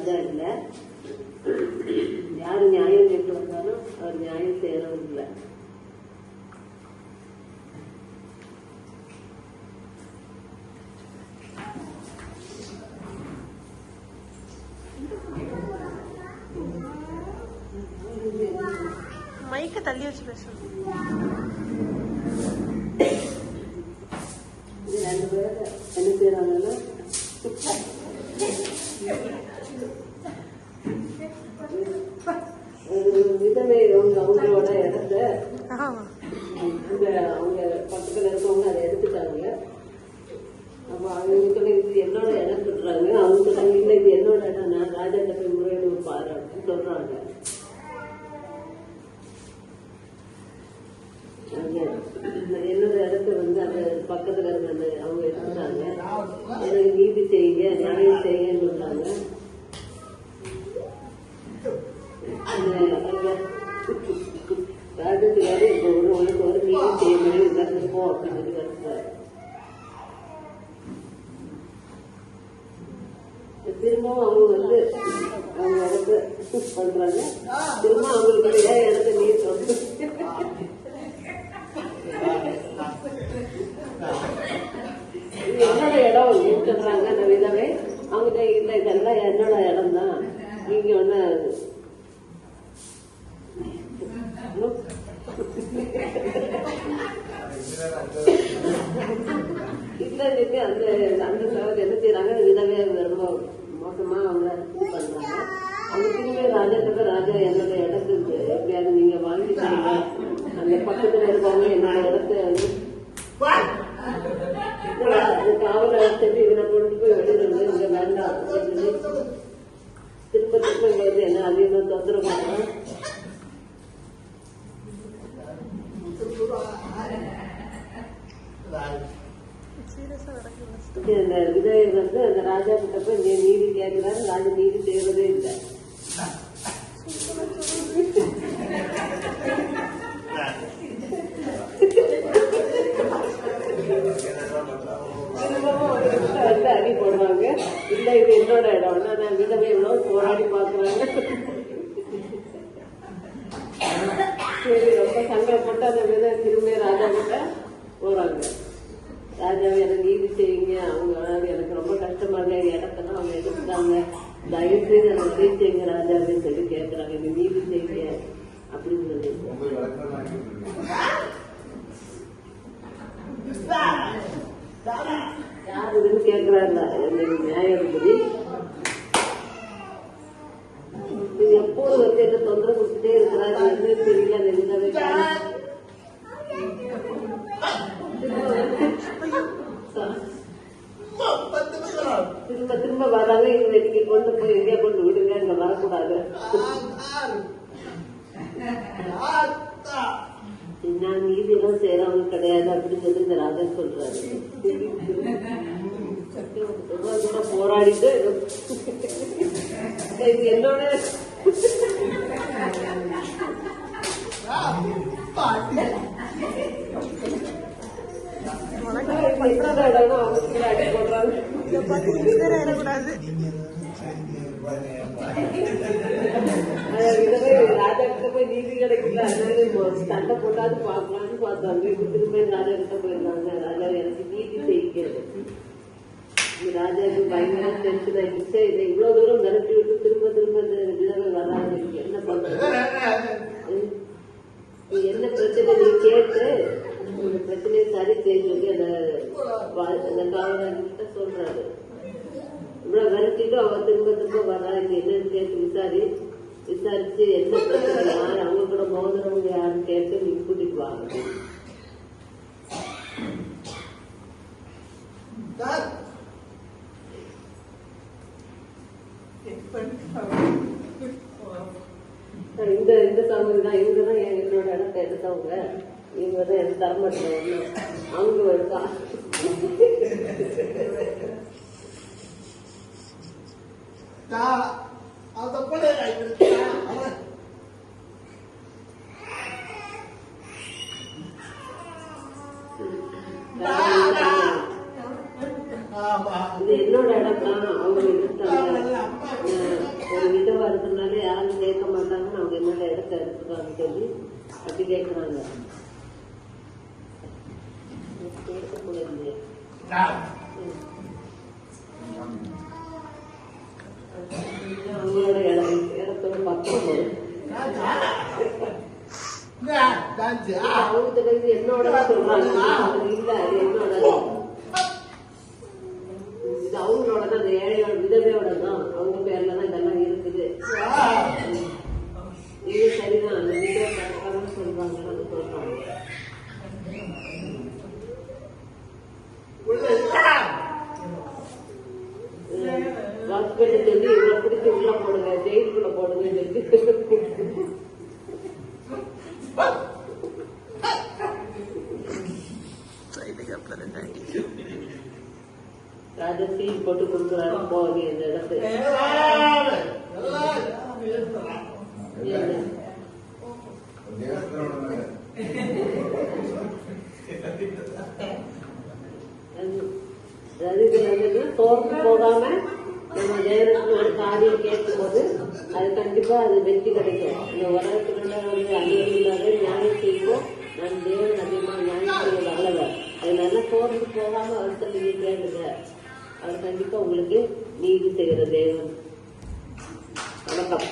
ராஜா இல்லை. யாரு நியாயம் கேட்டு வந்தாலும் அவர் நியாயம் செய்யறவும் இல்லை. மைக்க தள்ளி வச்சு பேசணும். ரெண்டு பேர் என்ன செய்யறாங்கன்னா விதவை அவங்களோட இடத்த அவங்க பக்கத்துல இருக்கவங்க அதை எடுத்துட்டாங்க. அப்ப அவங்க சொல்லி இது என்னோட இடம் சொல்றாங்க. அவங்க சொல்றாங்க இல்ல இது என்னோட இடம், நான் ராஜாட்ட போய் முறையீடு பாரு அப்படின்னு சொல்றாங்க. என்னோட இடத்த அந்த பக்கத்துல இருந்த அவங்க எடுத்துட்டாங்க. எனக்கு நீதி செய்யுங்க, நியாயம் செய்யுங்கன்னு சொல்றாங்க. ராஜத்துக்காரு இப்ப உனக்கு ஒரு நீதி செய்யணும் எல்லாத்தையும் போ அப்படின்னு சொல்லி கருத்தாரு. திரும்பவும் அவங்க அவங்க இடத்த பண்றாங்க. திரும்ப அவங்களுக்கு ஏன் இடத்த நீர் சொல்றது என்னோட இடம் சொல்றாங்க. அந்த விதவை அவங்க இல்ல இதெல்லாம் என்னோட இடம் தான், நீங்க ஒண்ணு இல்ல அந்த அந்த சகோதரி என்ன செய்யறாங்க, விதவைய ரொம்ப மோசமா அவங்க பண்றாங்க. அவங்க திரும்பி ராஜா ராஜா என்னோட இடத்துக்கு எப்படியாவது நீங்க வாங்கிட்டாங்க, அந்த பக்கத்துல இருக்கவங்க என்னோட இடத்த காவல எடுத்துட்டு இதுல கொண்டு போய் வெளியில இங்க வேண்டாம் அப்படின்னு திரும்ப திரும்ப எங்களுக்கு என்ன அதிகமா தொந்தரவு பண்றோம். அந்த விதவை அந்த ராஜா கிட்ட போய் நீதி கேட்கிறாரு. ராஜா நீதி செய்யறதே இல்லை. அடி போடுவாங்க. இல்ல இது என்னோட இடம், நான் விதவை எவ்வளவு போராடி பாக்குறாங்க. சரி ரொம்ப சங்கடப்பட்டு அந்த விதவை திரும்ப ராஜா கிட்ட போறாங்க. ராஜாவை எனக்கு நீதி செய்யுங்க, அவங்க எனக்கு ரொம்ப கஷ்டமா இருக்க இடத்தெல்லாம் அவங்க எடுத்துட்டாங்க, தயவு செய்து எனக்கு நீதி செய்யுங்க ராஜாவே சொல்லி கேட்கறாங்க. நீ நீதி செய்யுங்க அப்படின்னு சொல்லி யாருன்னு கேட்கிறாருல நியாயாதிபதி. எப்போது என்ன தொந்தரவு கொடுத்துட்டே இருக்கிறாரு, என்ன தெரியல. அந்த விதவை திரும்ப திரும்ப வராங்க. இங்க கொண்டு போய் எங்கேயா கொண்டு விடுங்க, இங்க வரக்கூடாது. நான் நீதி எல்லாம் செய்யறவங்க கிடையாது அப்படின்னு சொல்லி இந்த ராஜா சொல்றாரு. கூட போராடிட்டு என்னோட அடி போடுறாங்க. ராஜா கிட்ட போய் நீதி கிடைக்கல, அதனால சண்டை போட்டாது பாக்கலாம்னு பார்த்தாங்க. திரும்ப ராஜா கிட்ட போயிருந்தாங்க. ராஜா எனக்கு நீதி செய்கிறது. ராஜாவுக்கு பயங்கர டென்ஷன் ஆயிடுச்சு. இதை இவ்வளவு தூரம் மிரட்டி விட்டு திரும்ப திரும்ப இந்த விதவை வராது, என்ன பண்றது, என்ன பிரச்சனை நீ கேட்டு இந்த பிரச்சனையை சரி செய்ய சொல்லி அந்த காவலர்கிட்ட சொல்றாரு. இவ்வளவு விரட்டிட்டு அவ திரும்ப திரும்ப வர்றா. இங்க என்னன்னு கேட்டு விசாரிச்சு என்ன பிரச்சனை, யாரு அவங்க கூட மோதிரவங்க யாருன்னு கேட்டு நீங்க கூட்டிட்டு வாங்க. இந்த சமூகம் தான், இவங்கதான் என்னோட இடத்தை எடுத்தவங்க, இவங்கதான் எனக்கு தரமாட்டேன். அவங்க இருக்கா இது என்னோட இடம் தான், அவங்க எடுத்தாங்க. உலகத்தை எடுத்துக்கான்னு சொல்லி அப்படி கேட்குறாங்க. கேட்கக்கூடாது. அவங்களோட இடத்தோட பக்கம் அவங்க என்னோட சொல்றாங்க. இல்ல அது என்னோட இது அவங்களோட தான், அந்த ஏழையோட விதவையோட தான், அவங்க பேர்ல தான் இதெல்லாம் இருக்குது. இது சரிதான், அந்த விதவை கரெக்டாக சொல்றாங்க. அது சொல்றாங்க ஹஸ்பண்ட் சொல்லி இவ்வளோ பிடிச்சி உள்ள போடுங்க, ஜெயிலுக்குள்ள போடுங்க ராஜா சீல் போட்டு கொடுக்குறாரு. போகுது அந்த இடத்துல தோற்று போகாம நம்ம தேவனுக்கு ஒரு காரியம் கேட்கும் போது அது கண்டிப்பா அது வெற்றி கிடைக்கும். இந்த உலகத்துக்குள்ள வந்து அந்நியர்களாக நியாயம் செய்வோம். நான் தேவன் அதிகமா நியாயம் செய்ய வல்லவர். அதனால தோற்று போகாம அவர்கிட்ட நீங்க கேளுங்க. அவர் கண்டிப்பா உங்களுக்கு நீதி செய்கிற தேவன். வணக்கம்.